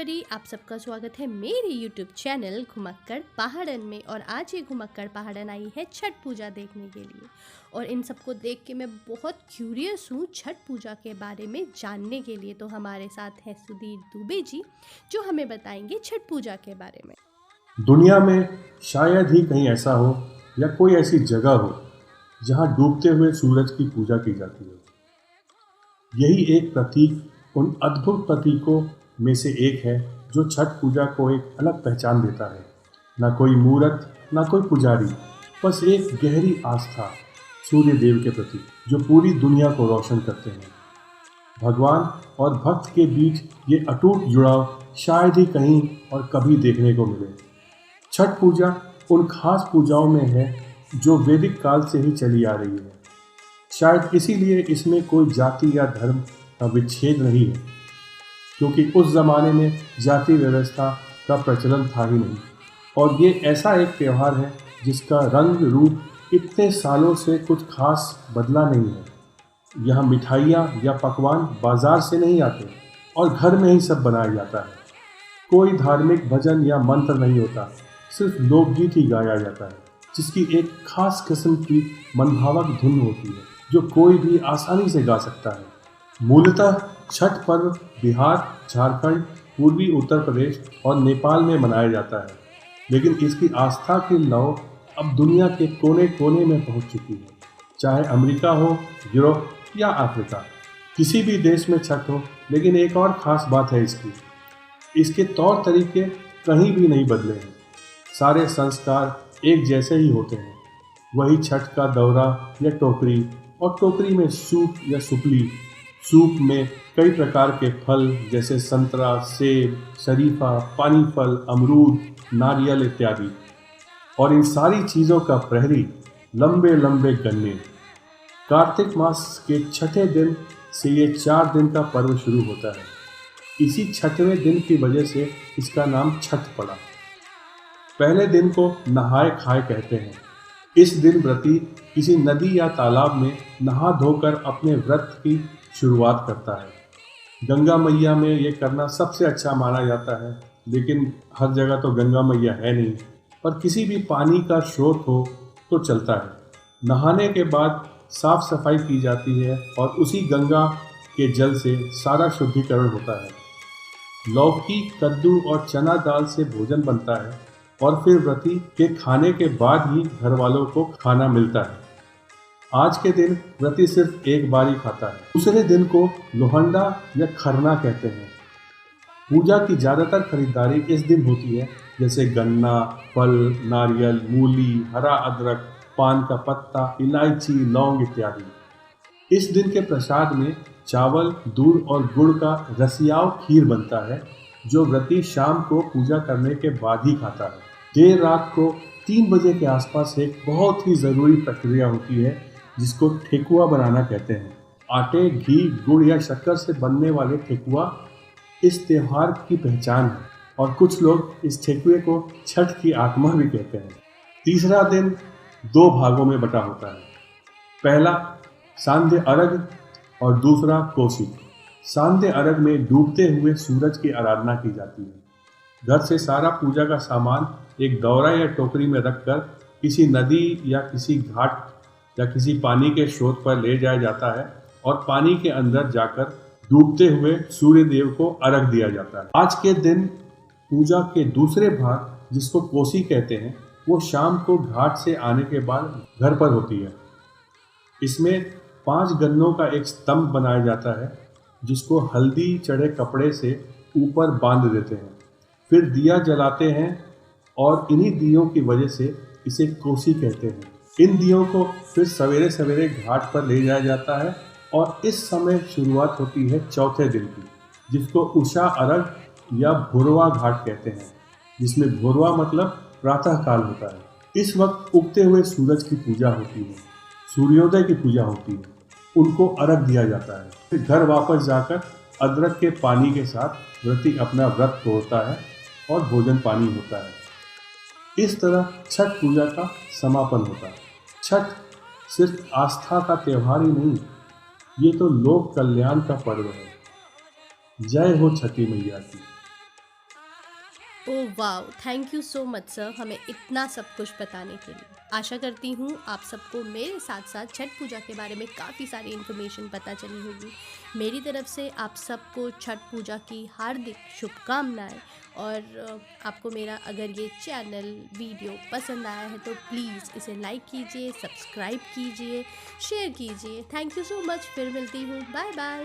Everybody, आप सबका स्वागत है मेरे यूट्यूब चैनल घुमक्कड़ पहाड़न में। और आज ये घुमक्कड़ पहाड़न आई है छठ पूजा देखने के लिए। और इन सबको देख के मैं बहुत क्यूरियस हूँ छठ पूजा के बारे में जानने के लिए। तो हमारे साथ हैं सुधीर दुबे जी, जो हमें बताएंगे छठ पूजा के बारे में। दुनिया में शायद ही कहीं ऐसा हो या कोई ऐसी जगह हो जहां डूबते हुए सूरज की पूजा की जाती हो। यही एक प्रतीक उन अद्भुत प्रतीकों में से एक है जो छठ पूजा को एक अलग पहचान देता है। ना कोई मूर्त, ना कोई पुजारी, बस एक गहरी आस्था सूर्य देव के प्रति जो पूरी दुनिया को रोशन करते हैं। भगवान और भक्त के बीच ये अटूट जुड़ाव शायद ही कहीं और कभी देखने को मिले। छठ पूजा उन खास पूजाओं में है जो वैदिक काल से ही चली आ रही है। शायद इसीलिए इसमें कोई जाति या धर्म का विच्छेद नहीं है, क्योंकि उस ज़माने में जाति व्यवस्था का प्रचलन था ही नहीं। और ये ऐसा एक त्यौहार है जिसका रंग रूप इतने सालों से कुछ खास बदला नहीं है। यहाँ मिठाइयाँ या पकवान बाजार से नहीं आते और घर में ही सब बनाया जाता है। कोई धार्मिक भजन या मंत्र नहीं होता, सिर्फ लोकगीत ही गाया जाता है, जिसकी एक खास किस्म की मनभावक धुन होती है जो कोई भी आसानी से गा सकता है। मूलतः छठ पर्व बिहार, झारखंड, पूर्वी उत्तर प्रदेश और नेपाल में मनाया जाता है, लेकिन इसकी आस्था की लौ अब दुनिया के कोने कोने में पहुंच चुकी है। चाहे अमेरिका हो, यूरोप या अफ्रीका, किसी भी देश में छठ हो, लेकिन एक और ख़ास बात है इसके तौर तरीके कहीं भी नहीं बदले हैं। सारे संस्कार एक जैसे ही होते हैं। वही छठ का दौरा या टोकरी, और टोकरी में सूप या सुपली। सूप में कई प्रकार के फल जैसे संतरा, सेब, शरीफा, पानी फल, अमरूद, नारियल इत्यादि। और इन सारी चीज़ों का प्रहरी लंबे लंबे गन्ने। कार्तिक मास के छठे दिन से ये 4 दिन का पर्व शुरू होता है। इसी छठवें दिन की वजह से इसका नाम छठ पड़ा। पहले दिन को नहाए खाए कहते हैं। इस दिन व्रती किसी नदी या तालाब में नहा धोकर अपने व्रत की शुरुआत करता है। गंगा मैया में ये करना सबसे अच्छा माना जाता है, लेकिन हर जगह तो गंगा मैया है नहीं, पर किसी भी पानी का स्रोत हो तो चलता है। नहाने के बाद साफ सफाई की जाती है और उसी गंगा के जल से सारा शुद्धिकरण होता है। लौकी, कद्दू और चना दाल से भोजन बनता है और फिर व्रती के खाने के बाद ही घर वालों को खाना मिलता है। आज के दिन व्रती सिर्फ एक बार ही खाता है। दूसरे दिन को लोहंडा या खरना कहते हैं। पूजा की ज़्यादातर खरीदारी इस दिन होती है, जैसे गन्ना, फल, नारियल, मूली, हरा अदरक, पान का पत्ता, इलायची, लौंग इत्यादि। इस दिन के प्रसाद में चावल, दूध और गुड़ का रसियाव खीर बनता है, जो व्रती शाम को पूजा करने के बाद ही खाता है। देर रात को 3 बजे के आसपास एक बहुत ही ज़रूरी प्रक्रिया होती है जिसको ठेकुआ बनाना कहते हैं। आटे, घी, गुड़ या शक्कर से बनने वाले ठेकुआ इस त्यौहार की पहचान है, और कुछ लोग इस ठेकुए को छठ की आत्मा भी कहते हैं। तीसरा दिन 2 भागों में बटा होता है। पहला सांध्य अर्घ और दूसरा कोसी। सांध्य अर्घ में डूबते हुए सूरज की आराधना की जाती है। घर से सारा पूजा का सामान एक दौरा या टोकरी में रखकर किसी नदी या किसी घाट या किसी पानी के स्रोत पर ले जाया जाता है और पानी के अंदर जाकर डूबते हुए सूर्य देव को अर्घ दिया जाता है। आज के दिन पूजा के दूसरे भाग, जिसको कोसी कहते हैं, वो शाम को घाट से आने के बाद घर पर होती है। इसमें 5 गन्नों का एक स्तंभ बनाया जाता है, जिसको हल्दी चढ़े कपड़े से ऊपर बांध देते हैं। फिर दिया जलाते हैं और इन्हीं दियों की वजह से इसे कोसी कहते हैं। इन दियों को फिर सवेरे सवेरे घाट पर ले जाया जाता है और इस समय शुरुआत होती है चौथे दिन की, जिसको उषा अर्घ या भोरवा घाट कहते हैं, जिसमें भोरवा मतलब प्रातः काल होता है। इस वक्त उगते हुए सूरज की पूजा होती है, सूर्योदय की पूजा होती है, उनको अर्घ दिया जाता है। फिर घर वापस जाकर अदरक के पानी के साथ व्रती अपना व्रत तोड़ता है और भोजन पानी होता है। इस तरह छठ पूजा का समापन होता है। छठ सिर्फ आस्था का त्यौहार ही नहीं, ये तो लोक कल्याण का पर्व है। जय हो छठी मैया की। Oh wow! Thank you so much sir हमें इतना सब कुछ बताने के लिए। आशा करती हूँ आप सबको मेरे साथ-साथ छठ पूजा के बारे में काफ़ी सारी इन्फॉर्मेशन पता चली होगी। मेरी तरफ से आप सबको छठ पूजा की हार्दिक शुभकामनाएँ और आपको मेरा अगर ये चैनल, वीडियो पसंद आया है तो प्लीज़ इसे लाइक कीजिए, सब्सक्राइब कीजिए, शेयर कीजिए। थैंक यू सो मच फिर मिलती हूँ। Bye bye.